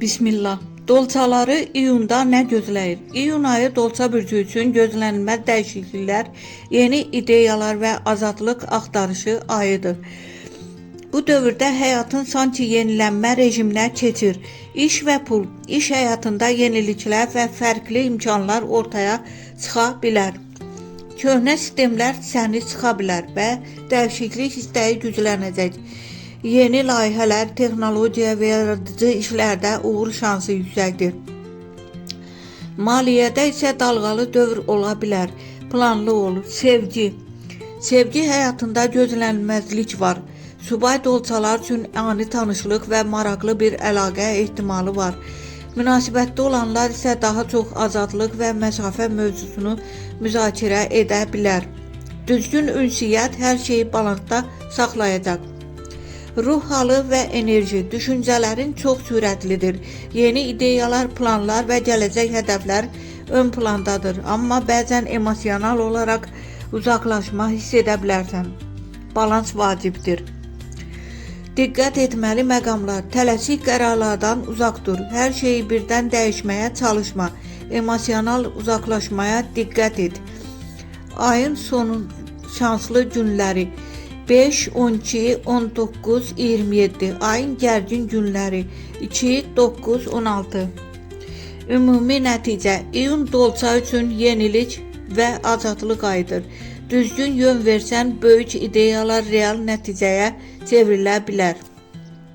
Bismillah. Dolçaları iyunda nə gözləyir? İyun ayı dolça bürcü üçün gözlənilməz dəyişikliklər, yeni ideyalar və azadlıq axtarışı ayıdır. Bu dövrdə həyatın sanki yenilənmə rejiminə keçir. İş və pul, iş həyatında yeniliklər və fərqli imkanlar ortaya çıxa bilər. Köhnə sistemlər səni çıxa bilər və dəyişiklik istəyi güclənəcək. Yeni layihələr, texnologiya və yaradıcı işlərdə uğur şansı yüksəkdir. Maliyyədə isə dalğalı dövr ola bilər. Planlı ol. Sevgi həyatında gözlənilməzlik var. Subay dolçalar üçün ani tanışlıq və maraqlı bir əlaqə ehtimalı var. Münasibətdə olanlar isə daha çox azadlıq və məsafə mövzusunu müzakirə edə bilər. Düzgün ünsiyyət hər şeyi balansda saxlayacaq. Ruh halı və enerji, düşüncələrin çox sürətlidir. Yeni ideyalar, planlar və gələcək hədəflər ön plandadır. Amma bəzən emosional olaraq uzaqlaşma hiss edə bilərsən. Balans vacibdir. Diqqət etməli məqamlar, tələsik qərarlardan uzaq dur. Hər şeyi birdən dəyişməyə çalışma. Emosional uzaqlaşmaya diqqət et. Ayın sonu şanslı günləri 5, 12, 19, 27. Ayın gərgin günləri 2, 9, 16. Ümumi nəticə, iyun dolça üçün yenilik və azadlıq ayıdır. Düzgün yön versən, böyük ideyalar real nəticəyə çevrilə bilər.